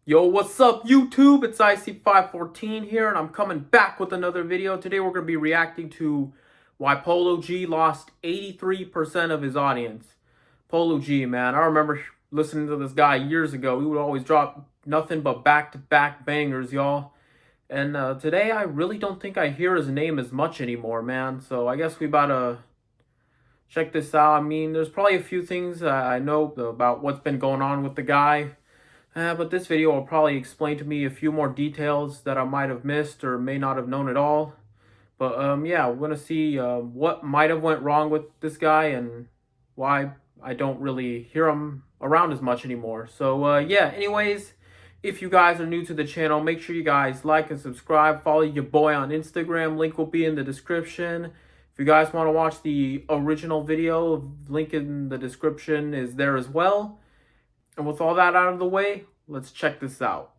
Yo, what's up YouTube? It's IC514 here, and I'm coming back with another video. Today we're going to be reacting to why Polo G lost 83% of his audience. Polo G, man, I remember listening to this guy years ago. He would always drop nothing but back-to-back bangers, y'all. And today I really don't think I hear his name as much anymore, man. So I guess we about to check this out. I mean, there's probably a few things I know about what's been going on with the guy. But this video will probably explain to me a few more details that I might have missed or may not have known at all. But yeah, we're gonna see what might have went wrong with this guy and why I don't really hear him around as much anymore. So yeah, anyways, if you guys are new to the channel, make sure you guys like and subscribe. Follow your boy on Instagram. Link will be in the description. If you guys want to watch the original video, link in the description is there as well. And with all that out of the way, let's check this out.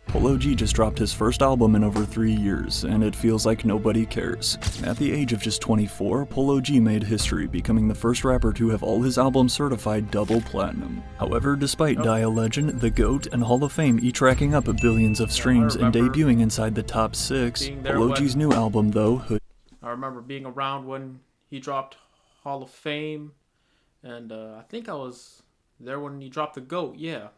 Polo G just dropped his first album in over 3 years, and it feels like nobody cares. At the age of just 24, Polo G made history, becoming the first rapper to have all his albums certified double platinum. However, despite Die a Legend, The GOAT, and Hall of Fame each racking up billions of streams and debuting inside the top 6, Polo G's new album, though, I remember being around when he dropped Hall of Fame, and I think I was there when he dropped The GOAT, yeah.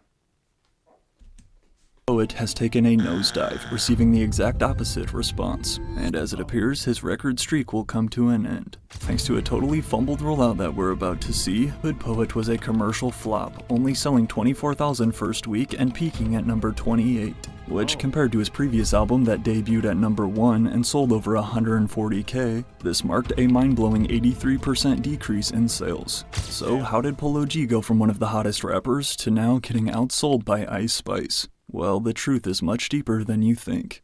Poet has taken a nosedive, receiving the exact opposite response, and as it appears, his record streak will come to an end. Thanks to a totally fumbled rollout that we're about to see, Hood Poet was a commercial flop, only selling 24,000 first week and peaking at number 28, which compared to his previous album that debuted at number 1 and sold over 140k, this marked a mind-blowing 83% decrease in sales. So how did Polo G go from one of the hottest rappers to now getting outsold by Ice Spice? Well, the truth is much deeper than you think.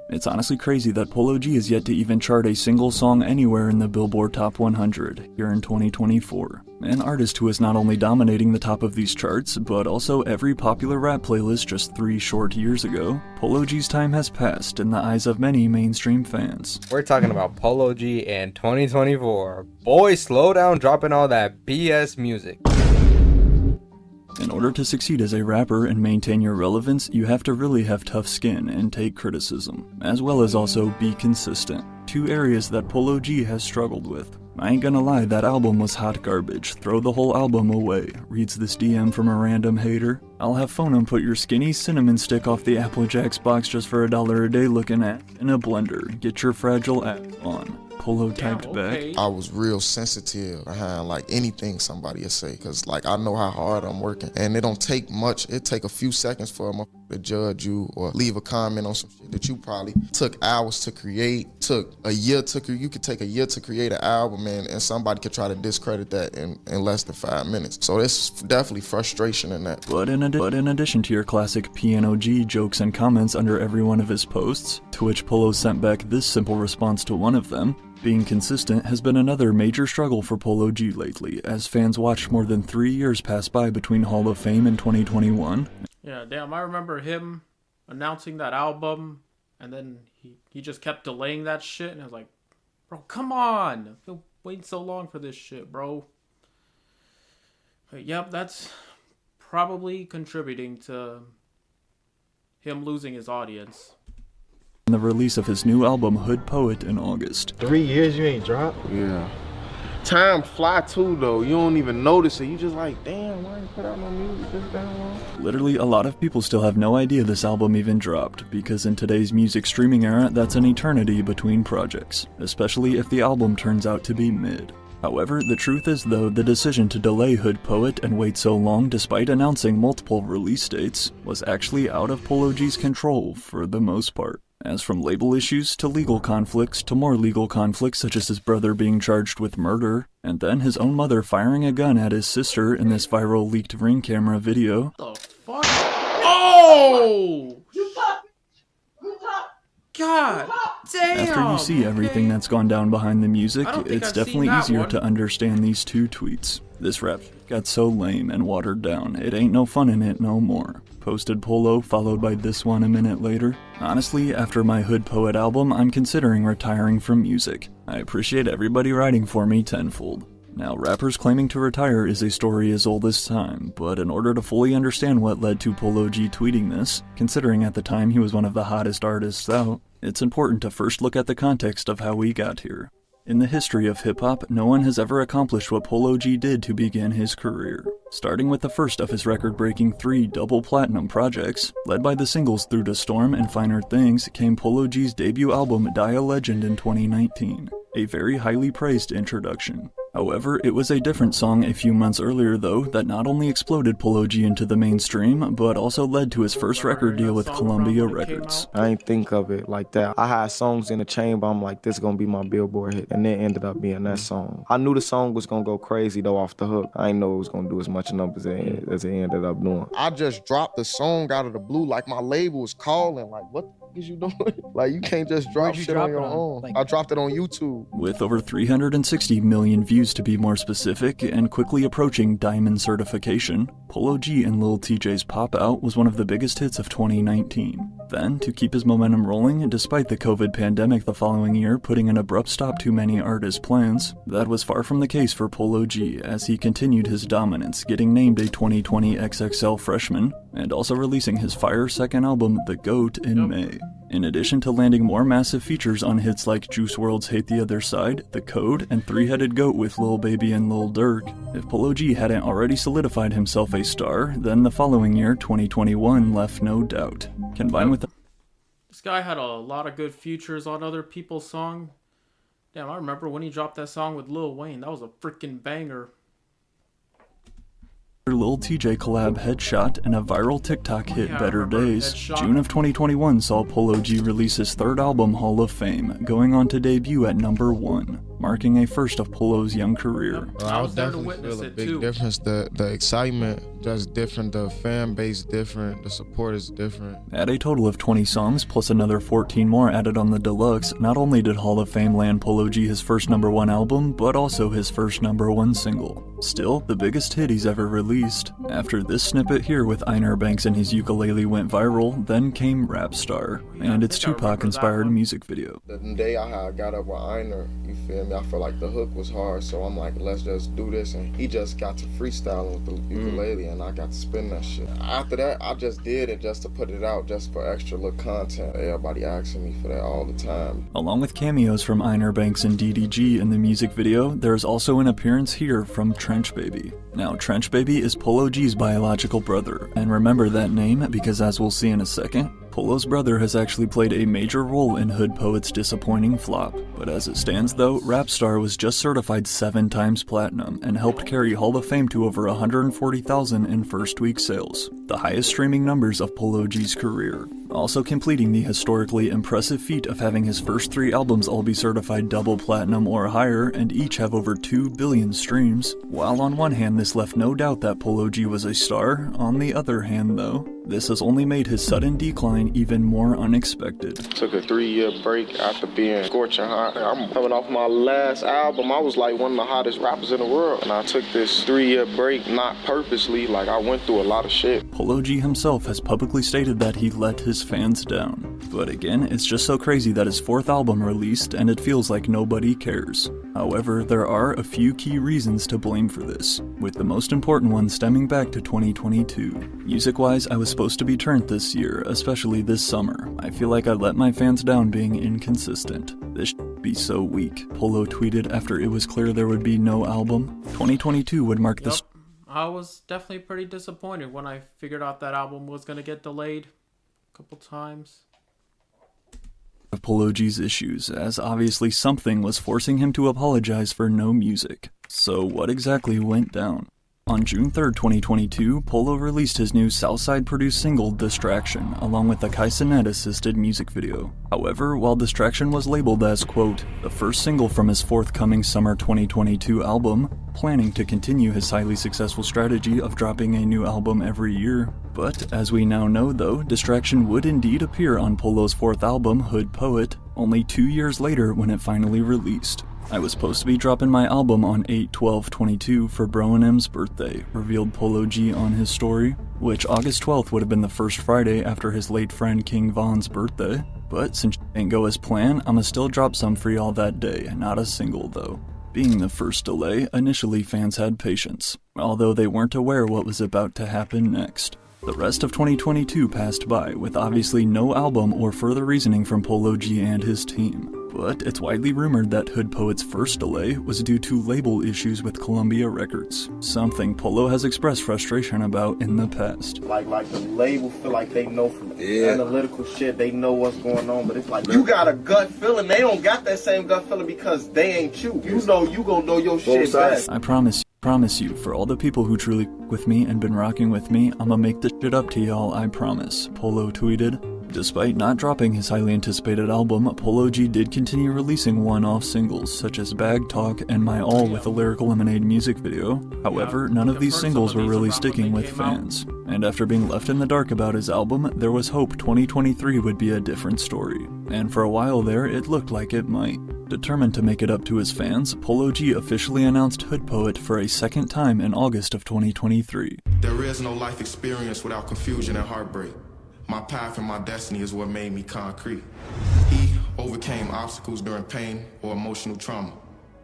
It's honestly crazy that Polo G is yet to even chart a single song anywhere in the Billboard Top 100 here in 2024. An artist who is not only dominating the top of these charts, but also every popular rap playlist just 3 short years ago, Polo G's time has passed in the eyes of many mainstream fans. We're talking about Polo G in 2024. Boy, slow down dropping all that BS music. In order to succeed as a rapper and maintain your relevance, you have to really have tough skin and take criticism, as well as also be consistent. 2 areas that Polo G has struggled with. I ain't gonna lie, that album was hot garbage. Throw the whole album away, reads this DM from a random hater. I'll have Phonum put your skinny cinnamon stick off the Apple Jacks box just for $1 a day looking at in a blender. Get your fragile app on. Polo typed back. I was real sensitive behind like anything somebody would say, cause like I know how hard I'm working, and it don't take much. It take a few seconds for a motherfucker to judge you or leave a comment on some shit that you probably took hours to create, took a year to. You could take a year to create an album, and somebody could try to discredit that in less than 5 minutes. So there's definitely frustration in that. But in addition to your classic Piano G jokes and comments under every one of his posts, to which Polo sent back this simple response to one of them, being consistent has been another major struggle for Polo G lately, as fans watched more than 3 years pass by between Hall of Fame and 2021. Yeah, damn, I remember him announcing that album, and then he just kept delaying that shit, and I was like, bro, come on! I've been waiting so long for this shit, bro. But yep, that's probably contributing to him losing his audience. The release of his new album Hood Poet in August. 3 years you ain't dropped? Yeah. Time fly too though. You don't even notice it. You just like, damn, why you put out no music this damn long? Literally, a lot of people still have no idea this album even dropped, because in today's music streaming era, that's an eternity between projects, especially if the album turns out to be mid. However, the truth is though, the decision to delay Hood Poet and wait so long despite announcing multiple release dates was actually out of Polo G's control for the most part. As from label issues to legal conflicts to more legal conflicts such as his brother being charged with murder, and then his own mother firing a gun at his sister in this viral leaked Ring camera video. The fuck? Oh! God damn! After you see everything that's gone down behind the music, it's definitely easier to understand these 2 tweets. This rap got so lame and watered down, it ain't no fun in it no more. Posted Polo, followed by this one a minute later. Honestly, after my Hood Poet album, I'm considering retiring from music. I appreciate everybody writing for me tenfold. Now, rappers claiming to retire is a story as old as time, but in order to fully understand what led to Polo G tweeting this, considering at the time he was one of the hottest artists out, it's important to first look at the context of how we got here. In the history of hip-hop, no one has ever accomplished what Polo G did to begin his career. Starting with the first of his record-breaking 3 double platinum projects, led by the singles Through the Storm and Finer Things, came Polo G's debut album Die a Legend in 2019, a very highly praised introduction. However, it was a different song a few months earlier though that not only exploded Polo G into the mainstream, but also led to his first record deal with Columbia Records. I ain't think of it like that. I had songs in the chamber, I'm like, this is gonna be my Billboard hit, and it ended up being that song. I knew the song was gonna go crazy though off the hook. I didn't know it was gonna do as much numbers as it ended up doing. I just dropped the song out of the blue, like my label was calling, like, what the fuck is you doing? Like, you can't just drop shit on your own. I dropped it on YouTube. With over 360 million views to be more specific, and quickly approaching diamond certification, Polo G and Lil TJ's Pop Out was one of the biggest hits of 2019. Then, to keep his momentum rolling, despite the COVID pandemic the following year putting an abrupt stop to many artists' plans, that was far from the case for Polo G as he continued his dominance, getting named a 2020 XXL freshman, and also releasing his fire second album, The GOAT, in May. In addition to landing more massive features on hits like Juice WRLD's Hate the Other Side, The Code, and Three-Headed Goat with Lil Baby and Lil Durk, if Polo G hadn't already solidified himself a star, then the following year, 2021, left no doubt. Combined with This guy had a lot of good features on other people's songs. Damn, I remember when he dropped that song with Lil Wayne. That was a freaking banger. Lil TJ collab Headshot and a viral TikTok hit Yeah, I Better remember Days, Headshot. June of 2021 saw Polo G release his third album Hall of Fame, going on to debut at number 1, marking a first of Polo's young career. I was there to witness feel a it big too. difference. The excitement just different, the fan base different, the support is different. At a total of 20 songs plus another 14 more added on the deluxe, not only did Hall of Fame land Polo G his first number 1 album, but also his first number 1 single. Still, the biggest hit he's ever released. After this snippet here with Einar Banks and his ukulele went viral, then came Rap Star, and its Tupac-inspired music video. The day I got up with Einar, you feel me, I felt like the hook was hard, so I'm like, let's just do this, and he just got to freestyling with the ukulele, and I got to spin that shit. After that, I just did it just to put it out, just for extra little content. Everybody asking me for that all the time. Along with cameos from Einar Banks and DDG in the music video, there's also an appearance here from Trench Baby. Now, Trench Baby is Polo G's biological brother, and remember that name because as we'll see in a second, Polo's brother has actually played a major role in Hood Poet's disappointing flop. But as it stands though, Rap Star was just certified 7 times platinum and helped carry Hall of Fame to over 140,000 in first week sales, the highest streaming numbers of Polo G's career. Also completing the historically impressive feat of having his first 3 albums all be certified double platinum or higher and each have over 2 billion streams. While on one hand this left no doubt that Polo G was a star, on the other hand though, this has only made his sudden decline even more unexpected. Took a 3-year break after being scorching hot. I'm coming off my last album. I was like one of the hottest rappers in the world. And I took this 3-year break, not purposely, like I went through a lot of shit. Polo G himself has publicly stated that he let his fans down. But again, it's just so crazy that his 4th album released and it feels like nobody cares. However, there are a few key reasons to blame for this, with the most important one stemming back to 2022. Music-wise, I was supposed to be turned this year, especially this summer. I feel like I let my fans down being inconsistent. This should be so weak, Polo tweeted after it was clear there would be no album. 2022 would mark the I was definitely pretty disappointed when I figured out that album was gonna get delayed a couple times. Of Polo G's issues, as obviously something was forcing him to apologize for no music. So what exactly went down? On June 3rd, 2022, Polo released his new Southside-produced single, Distraction, along with a Kai Cenat-assisted music video. However, while Distraction was labeled as, quote, the first single from his forthcoming summer 2022 album, planning to continue his highly successful strategy of dropping a new album every year. But, as we now know though, Distraction would indeed appear on Polo's 4th album, Hood Poet, only 2 years later when it finally released. I was supposed to be dropping my album on 8/12/22 for Bro and M's birthday, revealed Polo G on his story, which August 12th would have been the first Friday after his late friend King Von's birthday. But since it didn't go as planned, I'ma still drop some for y'all that day, not a single though. Being the first delay, initially fans had patience, although they weren't aware what was about to happen next. The rest of 2022 passed by, with obviously no album or further reasoning from Polo G and his team. But it's widely rumored that Hood Poet's first delay was due to label issues with Columbia Records, something Polo has expressed frustration about in the past. Like the label feel like they know from analytical shit, they know what's going on, but it's like you got a gut feeling. They don't got that same gut feeling because they ain't you. You know you gonna know your shit best. I promise you, for all the people who truly with me and been rocking with me, I'ma make this shit up to y'all, I promise, Polo tweeted. Despite not dropping his highly anticipated album, Polo G did continue releasing one-off singles, such as Bag Talk and My All with a Lyrical Lemonade music video. However, none of these singles were really sticking with fans. And after being left in the dark about his album, there was hope 2023 would be a different story. And for a while there, it looked like it might. Determined to make it up to his fans, Polo G officially announced Hood Poet for a second time in August of 2023. There is no life experience without confusion and heartbreak. My path and my destiny is what made me concrete. He overcame obstacles during pain or emotional trauma.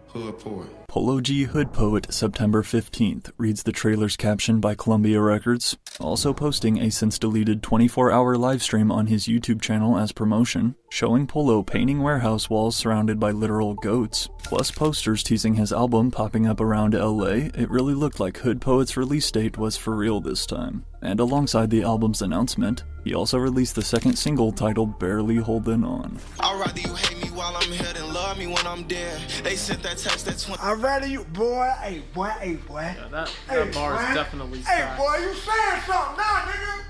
Hood Poet. Polo G Hood Poet September 15th reads the trailer's caption by Columbia Records, also posting a since-deleted 24-hour livestream on his YouTube channel as promotion, showing Polo painting warehouse walls surrounded by literal goats, plus posters teasing his album popping up around LA. It really looked like Hood Poet's release date was for real this time. And alongside the album's announcement, he also released the second single titled Barely Holding On. I'd rather you hate me while I'm here than love me when I'm dead. They sent that text that's when I'd rather you, boy, hey boy. Yeah, that Hey, bar is boy. definitely Hey sad. boy, you saying something now, nigga?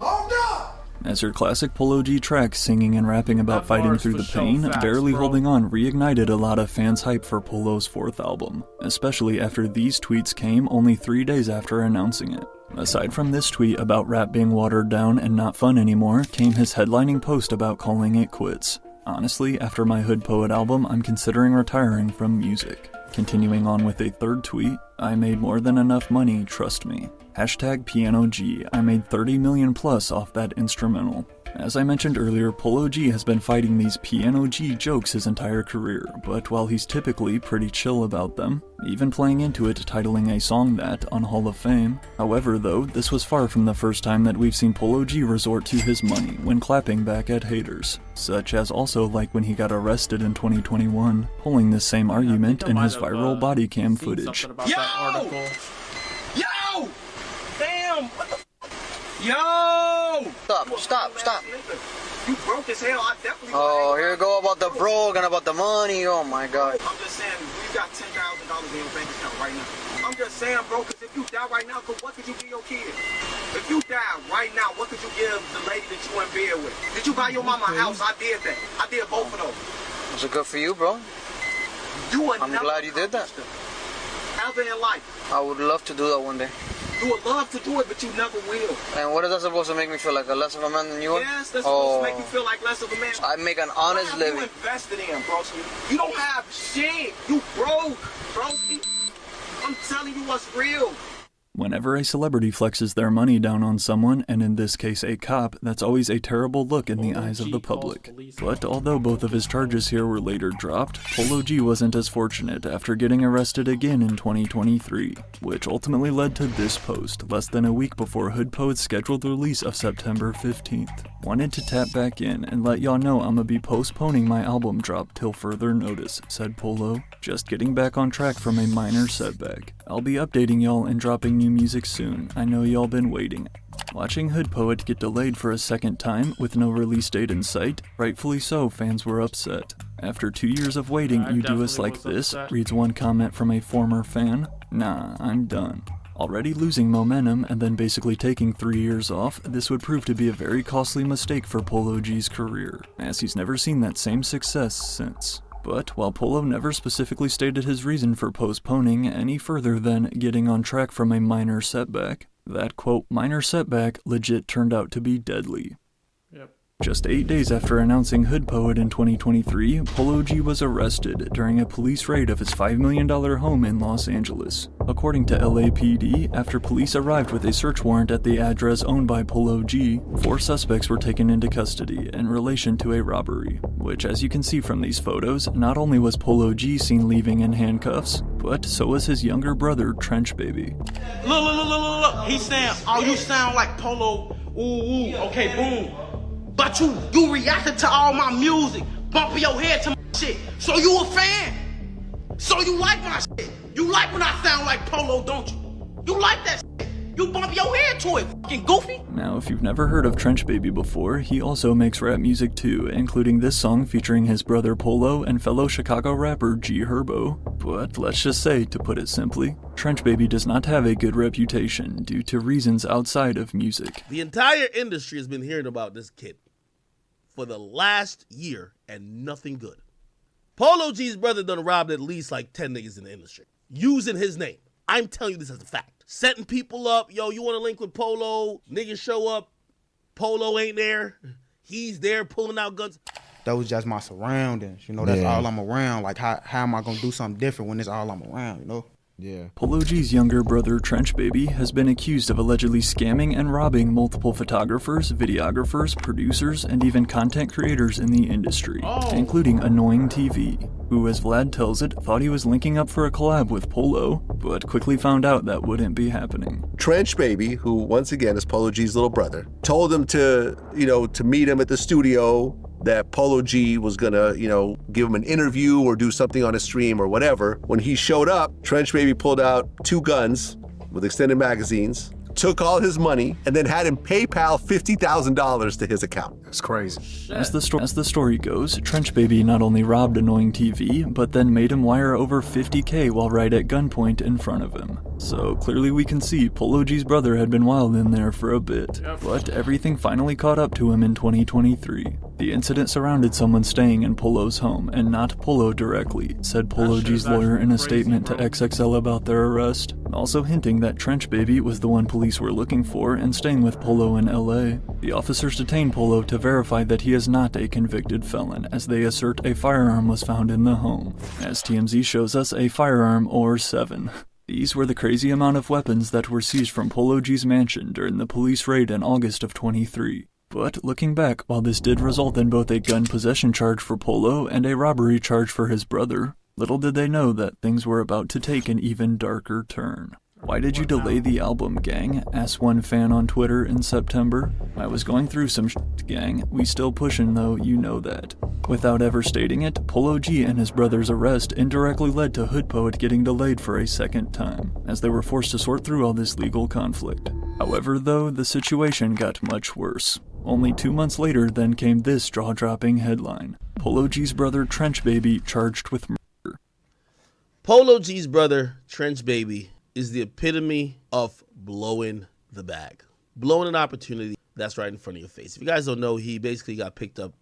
Hold up. As her classic Polo G track singing and rapping about That fighting bar's through for the show pain, facts, Barely bro. Holding On reignited a lot of fans' hype for Polo's fourth album, especially after these tweets came only 3 days after announcing it. Aside from this tweet about rap being watered down and not fun anymore, came his headlining post about calling it quits. Honestly, after my Hood Poet album, I'm considering retiring from music. Continuing on with a third tweet, I made more than enough money, trust me. Hashtag Piano G, I made 30 million plus off that instrumental. As I mentioned earlier, Polo G has been fighting these Piano G jokes his entire career, but while he's typically pretty chill about them, even playing into it titling a song that on Hall of Fame. However though, this was far from the first time that we've seen Polo G resort to his money when clapping back at haters, such as also like when he got arrested in 2021, pulling this same argument in his viral body cam Seen footage. something about that article. Yo! Damn! What the Yo! Stop. You broke as hell. I definitely Oh, here we go about the broke and about the money. Oh my God. I'm just saying, you got $10,000 in your bank account right now. I'm just saying, bro, because if you die right now, what could you give your kid? If you die right now, what could you give the lady that you in bed with? Did you buy your mama a house? I did that. I did both of those. Was it good for you, bro? I'm glad you did that. Ever in life. I would love to do that one day. You would love to do it, but you never will. And what is that supposed to make me feel like? A less of a man than you are? Yes, that's supposed to make you feel like less of a man. I make an honest What have living. you invested in, broski? You don't have shit. You broke, broski. I'm telling you what's real. Whenever a celebrity flexes their money down on someone, and in this case a cop, that's always a terrible look in the Polo eyes of G the calls public. police. But although both of his charges here were later dropped, Polo G wasn't as fortunate after getting arrested again in 2023, which ultimately led to this post, less than a week before Hood Poet's scheduled release of September 15th. Wanted to tap back in and let y'all know I'ma be postponing my album drop till further notice, said Polo. Just getting back on track from a minor setback. I'll be updating y'all and dropping new music soon. I know y'all been waiting. Watching Hood Poet get delayed for a second time with no release date in sight, rightfully so, fans were upset. After 2 years of waiting, I you do us definitely like was this, upset. reads one comment from a former fan. Nah, I'm done. Already losing momentum and then basically taking 3 years off, this would prove to be a very costly mistake for Polo G's career, as he's never seen that same success since. But while Polo never specifically stated his reason for postponing any further than getting on track from a minor setback, that quote minor setback legit turned out to be deadly. Yep. Just 8 days after announcing Hood Poet in 2023, Polo G was arrested during a police raid of his $5 million home in Los Angeles. According to LAPD, after police arrived with a search warrant at the address owned by Polo G, 4 suspects were taken into custody in relation to a robbery, which, as you can see from these photos, not only was Polo G seen leaving in handcuffs, but so was his younger brother, Trench Baby. Look. He's saying, oh, you sound like Polo. Ooh, okay, boom. But you reacted to all my music, bumping your head to my shit. So you a fan. So you like my shit. You like when I sound like Polo, don't you? You like that shit. You bump your head to it, fucking goofy. Now, if you've never heard of Trench Baby before, he also makes rap music too, including this song featuring his brother Polo and fellow Chicago rapper G Herbo. But let's just say, to put it simply, Trench Baby does not have a good reputation due to reasons outside of music. The entire industry has been hearing about this kid for the last year and nothing good. Polo G's brother done robbed at least like 10 niggas in the industry using his name. I'm telling you this as a fact. Setting people up, yo, you want to link with Polo, niggas show up, Polo ain't there, he's there pulling out guns. That was just my surroundings, you know, that's all I'm around. Like, how am I gonna do something different when it's all I'm around, you know? Yeah. Polo G's younger brother, Trench Baby, has been accused of allegedly scamming and robbing multiple photographers, videographers, producers, and even content creators in the industry, including Annoying TV, who, as Vlad tells it, thought he was linking up for a collab with Polo, but quickly found out that wouldn't be happening. Trench Baby, who once again is Polo G's little brother, told him to meet him at the studio, that Polo G was gonna, give him an interview or do something on a stream or whatever. When he showed up, Trench Baby pulled out 2 guns with extended magazines, took all his money, and then had him PayPal $50,000 to his account. That's crazy. As the story goes, Trench Baby not only robbed Annoying TV, but then made him wire over $50K while right at gunpoint in front of him. So clearly we can see Polo G's brother had been wild in there for a bit, but everything finally caught up to him in 2023. The incident surrounded someone staying in Polo's home, and not Polo directly, said Polo G's lawyer in a statement to XXL about their arrest, also hinting that Trench Baby was the one police were looking for and staying with Polo in LA. The officers detained Polo to verify that he is not a convicted felon, as they assert a firearm was found in the home. As TMZ shows us, a firearm or 7. These were the crazy amount of weapons that were seized from Polo G's mansion during the police raid in August of 23. But looking back, while this did result in both a gun possession charge for Polo and a robbery charge for his brother, little did they know that things were about to take an even darker turn. "Why did you delay the album, gang?" asked one fan on Twitter in September. "I was going through some shit, gang. We still pushin' though, you know that." Without ever stating it, Polo G and his brother's arrest indirectly led to Hood Poet getting delayed for a second time, as they were forced to sort through all this legal conflict. However, though, the situation got much worse. Only 2 months later then came this jaw-dropping headline: Polo G's brother Trench Baby charged with murder. Polo G's brother, Trench Baby, is the epitome of blowing the bag. Blowing an opportunity that's right in front of your face. If you guys don't know, he basically got picked up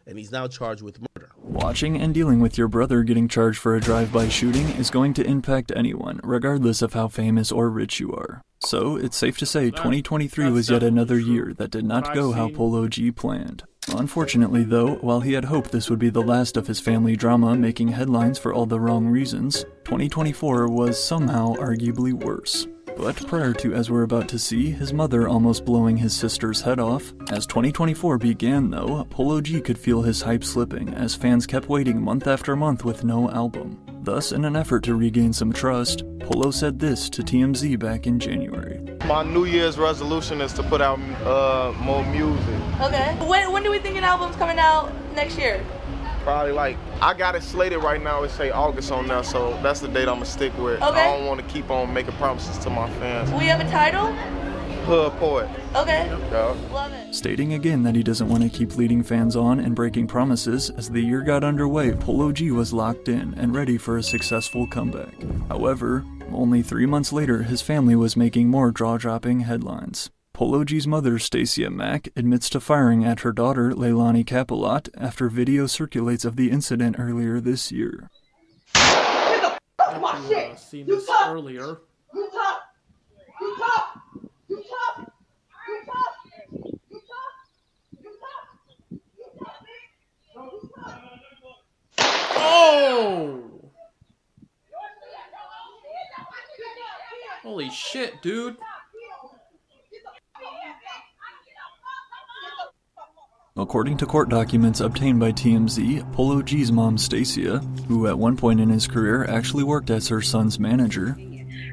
and he's now charged with murder. Watching and dealing with your brother getting charged for a drive-by shooting is going to impact anyone, regardless of how famous or rich you are. So, it's safe to say 2023 was yet another year that did not go how Polo G planned. Unfortunately though, while he had hoped this would be the last of his family drama making headlines for all the wrong reasons, 2024 was somehow arguably worse. But prior to, as we're about to see, his mother almost blowing his sister's head off, as 2024 began though, Polo G could feel his hype slipping as fans kept waiting month after month with no album. Thus, in an effort to regain some trust, Polo said this to TMZ back in January. My New Year's resolution is to put out more music. Okay. When do we think an album's coming out next year? Probably I got it slated right now, it say August on there, so that's the date I'm gonna stick with. Okay. I don't want to keep on making promises to my fans. We have a title? Hood Poet. Okay. Yeah. Love it. Stating again that he doesn't want to keep leading fans on and breaking promises, as the year got underway, Polo G was locked in and ready for a successful comeback. However, only 3 months later, his family was making more jaw-dropping headlines. Polo G's mother, Stacia Mack, admits to firing at her daughter, Leilani Capilot, after video circulates of the incident earlier this year. Get the f off my shit! Seen You this tough! earlier. You tough! You tough! You tough! You tough! You tough! You tough! shit, dude. According to court documents obtained by TMZ, Polo G's mom, Stacia, who at one point in his career actually worked as her son's manager,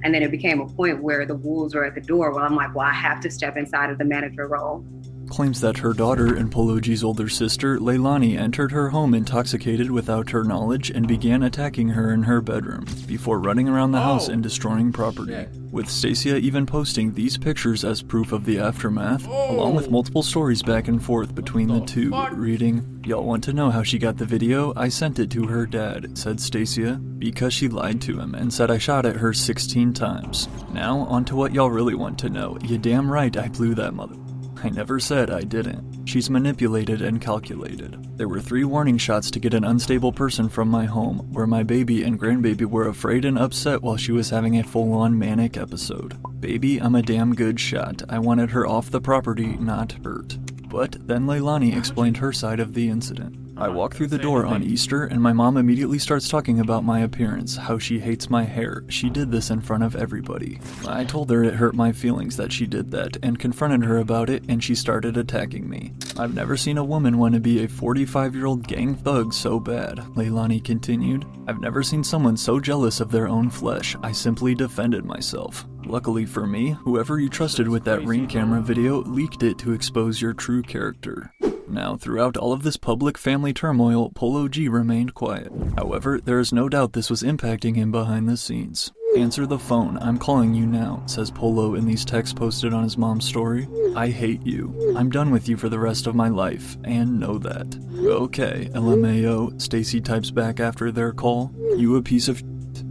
and then it became a point where the wolves were at the door. Well, I'm like, well, I have to step inside of the manager role. claims that her daughter and Polo G's older sister, Leilani, entered her home intoxicated without her knowledge and began attacking her in her bedroom, before running around the house and destroying property. With Stacia even posting these pictures as proof of the aftermath, along with multiple stories back and forth between the two, reading, "Y'all want to know how she got the video? I sent it to her dad," said Stacia, because she lied to him and said I shot at her 16 times. Now, on to what y'all really want to know. You damn right I blew that mother. I never said I didn't. She's manipulated and calculated. There were 3 warning shots to get an unstable person from my home, where my baby and grandbaby were afraid and upset while she was having a full-on manic episode. Baby, I'm a damn good shot. I wanted her off the property, not hurt. But then Leilani explained her side of the incident. I walk through the door on Easter and my mom immediately starts talking about my appearance, how she hates my hair. She did this in front of everybody. I told her it hurt my feelings that she did that and confronted her about it, and she started attacking me. I've never seen a woman want to be a 45-year-old gang thug so bad, Leilani continued. I've never seen someone so jealous of their own flesh. I simply defended myself. Luckily for me, whoever you trusted with that Ring camera video leaked it to expose your true character. Now, throughout all of this public family turmoil, Polo G remained quiet. However, there is no doubt this was impacting him behind the scenes. "Answer the phone, I'm calling you now," says Polo in these texts posted on his mom's story. "I hate you. I'm done with you for the rest of my life, and know that." "Okay, LMAO," Stacy types back after their call. "You a piece of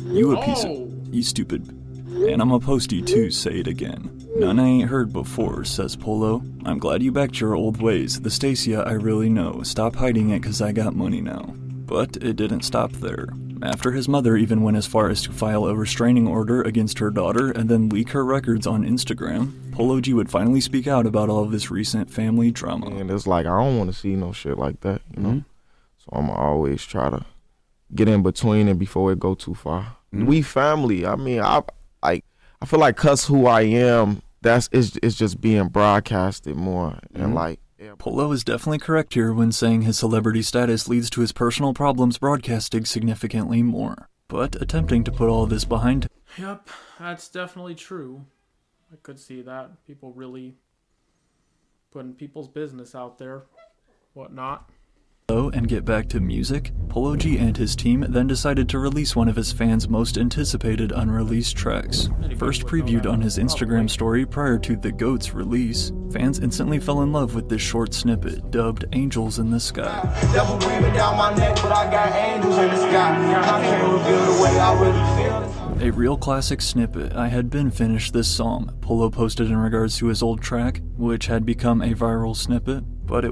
You a piece of You stupid. And I'ma post you too, say it again. None I ain't heard before," says Polo. "I'm glad you backed your old ways. The Stacia I really know. Stop hiding it cause I got money now." But it didn't stop there. After his mother even went as far as to file a restraining order against her daughter and then leak her records on Instagram, Polo G would finally speak out about all of this recent family drama. And it's like, I don't want to see no shit like that, you know? So I'm always try to get in between it before it go too far. We family. I mean, I feel like cause who I am, it's just being broadcasted more and like. Polo is definitely correct here when saying his celebrity status leads to his personal problems broadcasting significantly more, but attempting to put all this behind him. Yep, that's definitely true. I could see that. People really putting people's business out there, whatnot. And get back to music, Polo G and his team then decided to release one of his fans' most anticipated unreleased tracks. First previewed on his Instagram story prior to The GOAT's release, fans instantly fell in love with this short snippet, dubbed Angels in the Sky. Devil breathing down my neck, but I got angels in the sky. I can't reveal the way I really feel. A real classic snippet. I had been finished this song, Polo posted in regards to his old track, which had become a viral snippet. But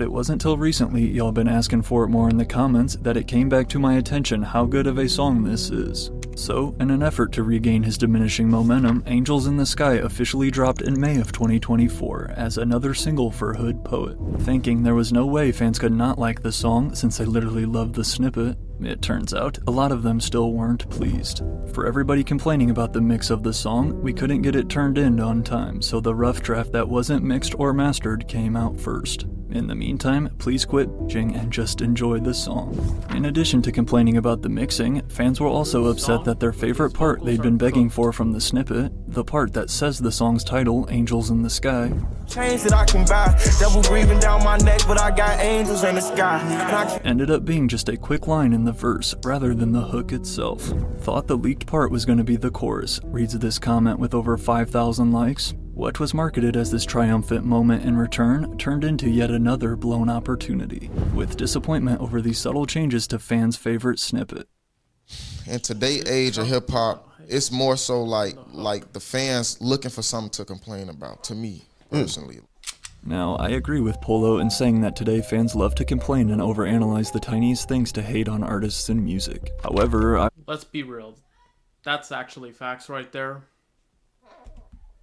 it wasn't till recently, y'all been asking for it more in the comments, that it came back to my attention how good of a song this is. So, in an effort to regain his diminishing momentum, Angels in the Sky officially dropped in May of 2024 as another single for Hood Poet. Thinking there was no way fans could not like the song since they literally loved the snippet, it turns out a lot of them still weren't pleased. For everybody complaining about the mix of the song, we couldn't get it turned in on time, so the rough draft that wasn't mixed or mastered came out first. In the meantime, please quit bitching and just enjoy the song. In addition to complaining about the mixing, fans were also upset that their favorite part they'd been begging for from the snippet, the part that says the song's title, Angels in the Sky, Chains that I can buy. Devil breathing down my neck, but I got angels in the sky. ended up being just a quick line in the verse rather than the hook itself. Thought the leaked part was going to be the chorus, reads this comment with over 5,000 likes. What was marketed as this triumphant moment in return turned into yet another blown opportunity, with disappointment over the subtle changes to fans' favorite snippet. In today's age of hip hop, it's more so like the fans looking for something to complain about, to me personally. Now, I agree with Polo in saying that today fans love to complain and overanalyze the tiniest things to hate on artists and music. However, Let's be real. That's actually facts right there.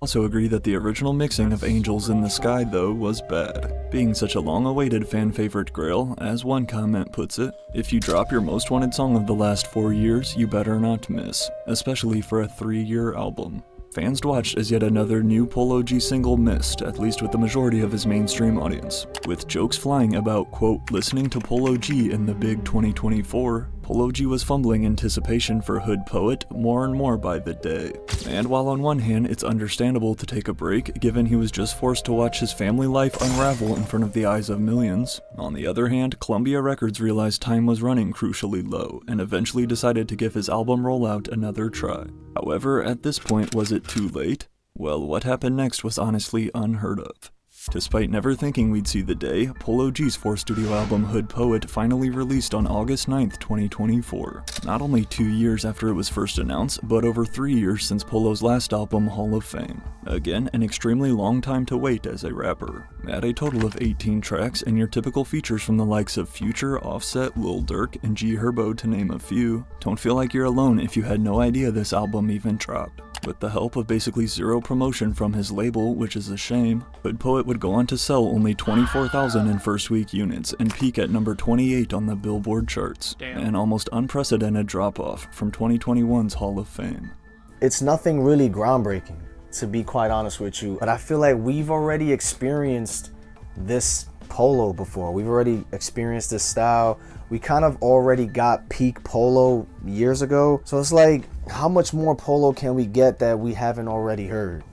also agree that the original mixing of Angels in the Sky, though, was bad. Being such a long-awaited fan-favorite grail, as one comment puts it, if you drop your most wanted song of the last 4 years, you better not miss, especially for a 3-year album. Fans watched as yet another new Polo G single missed, at least with the majority of his mainstream audience. With jokes flying about, quote, listening to Polo G in the big 2024, Polo G was fumbling anticipation for Hood Poet more and more by the day. And while on one hand it's understandable to take a break given he was just forced to watch his family life unravel in front of the eyes of millions, on the other hand, Columbia Records realized time was running crucially low and eventually decided to give his album rollout another try. However, at this point, was it too late? Well, what happened next was honestly unheard of. Despite never thinking we'd see the day, Polo G's fourth studio album Hood Poet finally released on August 9th, 2024. Not only 2 years after it was first announced, but over 3 years since Polo's last album, Hall of Fame. Again, an extremely long time to wait as a rapper. Add a total of 18 tracks and your typical features from the likes of Future, Offset, Lil Durk, and G Herbo to name a few. Don't feel like you're alone if you had no idea this album even dropped. With the help of basically zero promotion from his label, which is a shame, Hood Poet would go on to sell only 24,000 in first week units and peak at number 28 on the Billboard charts. An almost unprecedented drop-off from 2021's Hall of Fame. It's nothing really groundbreaking, to be quite honest with you, but I feel like we've already experienced this Polo before. We've already experienced this style. We kind of already got peak Polo years ago. So it's like, how much more Polo can we get that we haven't already heard?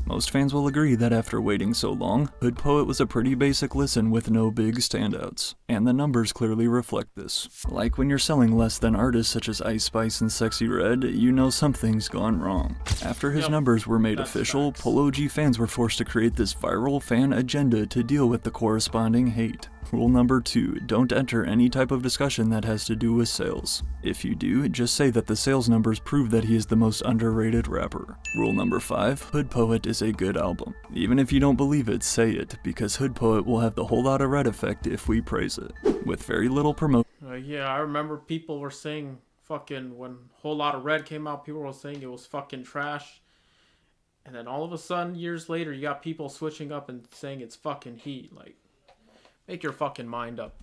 Most fans will agree that after waiting so long, Hood Poet was a pretty basic listen with no big standouts, and the numbers clearly reflect this. Like when you're selling less than artists such as Ice Spice and Sexy Red, you know something's gone wrong. After his numbers were made official, Polo G fans were forced to create this viral fan agenda to deal with the corresponding hate. Rule number 2, don't enter any type of discussion that has to do with sales. If you do, just say that the sales numbers prove that he is the most underrated rapper. Rule number 5, Hood Poet is a good album. Even if you don't believe it, say it, because Hood Poet will have the whole lot of red effect if we praise it. With very little promotion. Yeah, I remember people were saying fucking, when Whole Lot of Red came out, people were saying it was fucking trash. And then all of a sudden, years later, you got people switching up and saying it's fucking heat. Like, make your fucking mind up.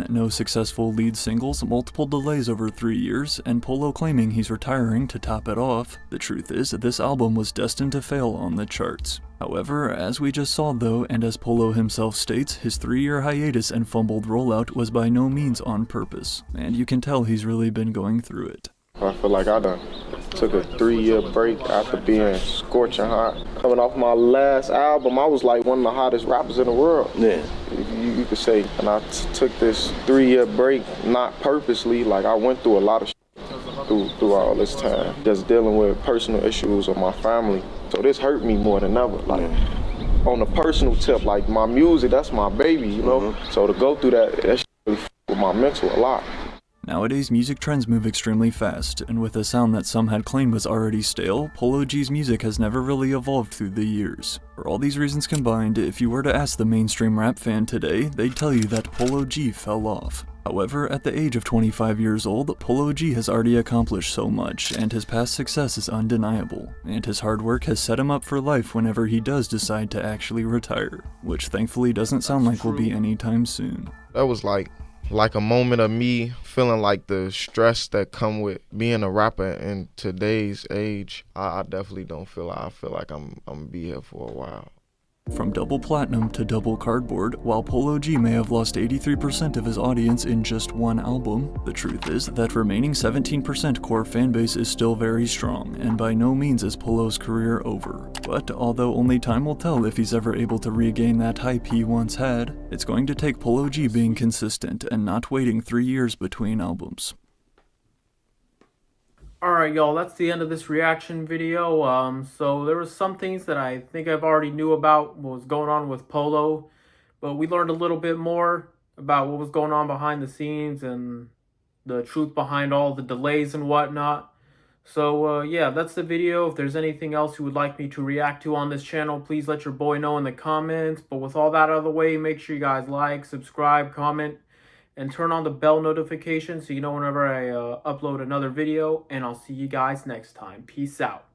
No successful lead singles, multiple delays over 3 years, and Polo claiming he's retiring to top it off. The truth is, this album was destined to fail on the charts. However, as we just saw though, and as Polo himself states, his 3-year hiatus and fumbled rollout was by no means on purpose, and you can tell he's really been going through it. I feel like I done took a 3-year break after being scorching hot. Coming off my last album, I was like one of the hottest rappers in the world. Yeah. You could say. And I took this 3-year break, not purposely, like I went through a lot of shit through all this time. Just dealing with personal issues with my family. So this hurt me more than ever. Like on a personal tip, like my music, that's my baby, you know? So to go through that shit really with my mental a lot. Nowadays, music trends move extremely fast, and with a sound that some had claimed was already stale, Polo G's music has never really evolved through the years. For all these reasons combined, if you were to ask the mainstream rap fan today, they'd tell you that Polo G fell off. However, at the age of 25 years old, Polo G has already accomplished so much, and his past success is undeniable, and his hard work has set him up for life whenever he does decide to actually retire, which thankfully doesn't sound like will be anytime soon. That was like a moment of me feeling like the stress that come with being a rapper in today's age. I definitely don't feel I feel like I'm gonna be here for a while. From double platinum to double cardboard, while Polo G may have lost 83% of his audience in just one album, the truth is that remaining 17% core fanbase is still very strong, and by no means is Polo's career over. But although only time will tell if he's ever able to regain that hype he once had, it's going to take Polo G being consistent and not waiting 3 years between albums. Alright, y'all, that's the end of this reaction video. So there was some things that I think I've already knew about what was going on with Polo, but we learned a little bit more about what was going on behind the scenes and the truth behind all the delays and whatnot. So yeah, that's the video. If there's anything else you would like me to react to on this channel, please let your boy know in the comments. But with all that out of the way, make sure you guys like, subscribe, comment, and turn on the bell notification so you know whenever I upload another video. And I'll see you guys next time. Peace out.